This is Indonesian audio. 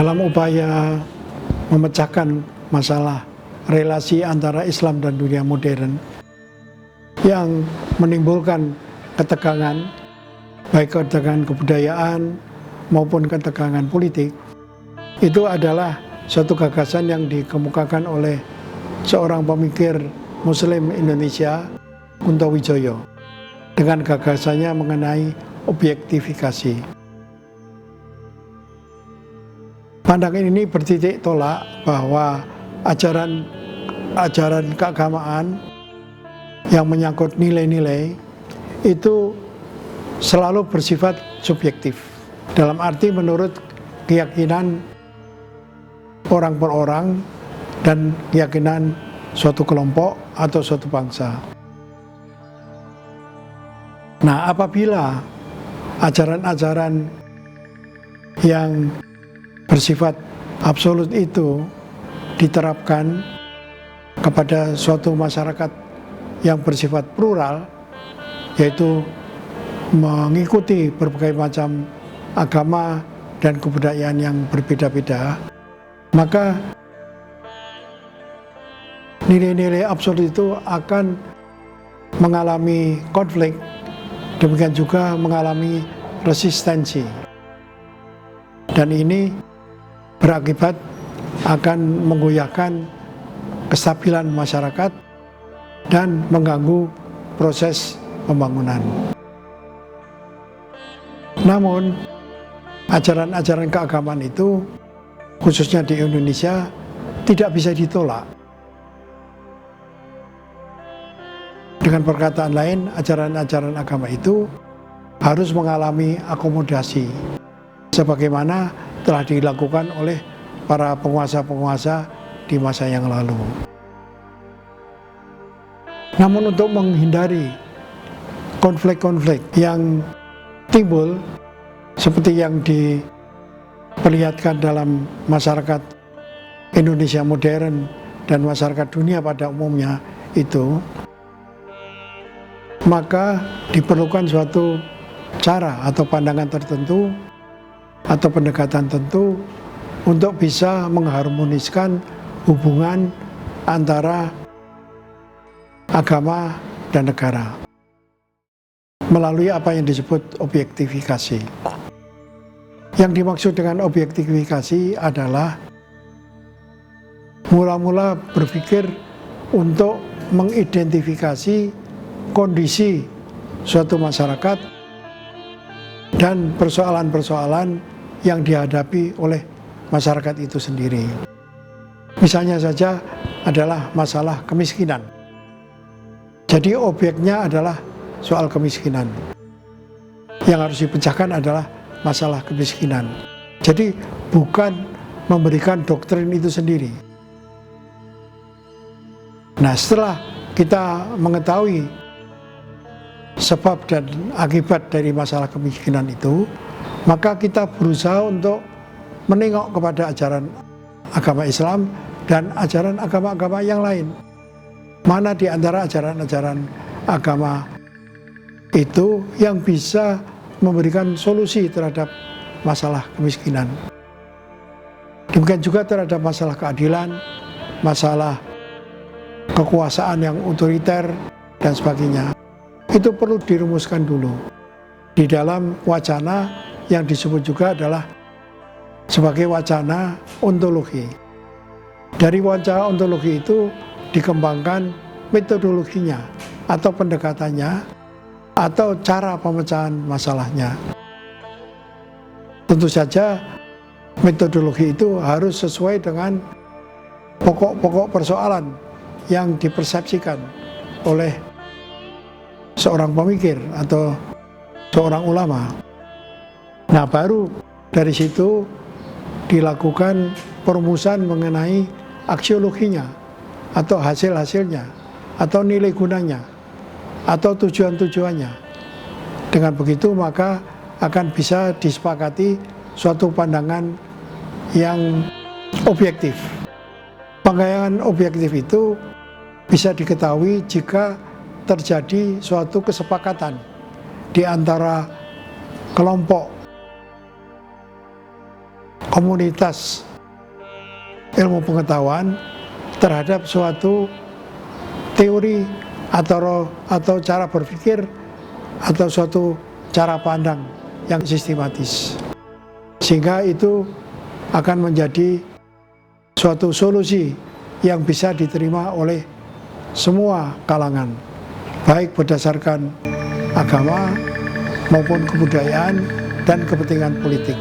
dalam upaya memecahkan masalah relasi antara Islam dan dunia modern yang menimbulkan ketegangan, baik ketegangan kebudayaan maupun ketegangan politik, itu adalah suatu gagasan yang dikemukakan oleh seorang pemikir Muslim Indonesia, Kunto Wijoyo, dengan gagasannya mengenai objektifikasi. Pandangan ini bertitik tolak bahwa ajaran keagamaan yang menyangkut nilai-nilai itu selalu bersifat subjektif, dalam arti menurut keyakinan orang per orang dan keyakinan suatu kelompok atau suatu bangsa. Nah, apabila ajaran-ajaran yang bersifat absolut itu diterapkan kepada suatu masyarakat yang bersifat plural, yaitu mengikuti berbagai macam agama dan kebudayaan yang berbeda-beda, maka nilai-nilai absolut itu akan mengalami konflik, demikian juga mengalami resistensi. Dan ini berakibat akan menggoyahkan kestabilan masyarakat dan mengganggu proses pembangunan. Namun, ajaran-ajaran keagamaan itu, khususnya di Indonesia, tidak bisa ditolak. Dengan perkataan lain, ajaran-ajaran agama itu harus mengalami akomodasi, sebagaimana telah dilakukan oleh para penguasa-penguasa di masa yang lalu. Namun untuk menghindari konflik-konflik yang timbul seperti yang diperlihatkan dalam masyarakat Indonesia modern dan masyarakat dunia pada umumnya itu, maka diperlukan suatu cara atau pandangan tertentu atau pendekatan tertentu untuk bisa mengharmoniskan hubungan antara agama dan negara melalui apa yang disebut objektifikasi. Yang dimaksud dengan objektifikasi adalah mula-mula berpikir untuk mengidentifikasi kondisi suatu masyarakat dan persoalan-persoalan yang dihadapi oleh masyarakat itu sendiri. Misalnya saja adalah masalah kemiskinan. Jadi objeknya adalah soal kemiskinan. Yang harus dipecahkan adalah masalah kemiskinan. Jadi bukan memberikan doktrin itu sendiri. Nah, setelah kita mengetahui sebab dan akibat dari masalah kemiskinan itu, maka kita berusaha untuk menengok kepada ajaran agama Islam dan ajaran agama-agama yang lain. Mana di antara ajaran-ajaran agama itu yang bisa memberikan solusi terhadap masalah kemiskinan. Demikian juga terhadap masalah keadilan, masalah kekuasaan yang otoriter, dan sebagainya. Itu perlu dirumuskan dulu di dalam wacana yang disebut juga adalah sebagai wacana ontologi. Dari wacana ontologi itu dikembangkan metodologinya atau pendekatannya atau cara pemecahan masalahnya. Tentu saja metodologi itu harus sesuai dengan pokok-pokok persoalan yang dipersepsikan oleh seorang pemikir atau seorang ulama. Nah, baru dari situ dilakukan perumusan mengenai aksiologinya atau hasil-hasilnya atau nilai gunanya atau tujuan-tujuannya. Dengan begitu maka akan bisa disepakati suatu pandangan yang objektif. Pandangan objektif itu bisa diketahui jika terjadi suatu kesepakatan di antara kelompok komunitas ilmu pengetahuan terhadap suatu teori atau cara berpikir atau suatu cara pandang yang sistematis, sehingga itu akan menjadi suatu solusi yang bisa diterima oleh semua kalangan, baik berdasarkan agama maupun kebudayaan dan kepentingan politik.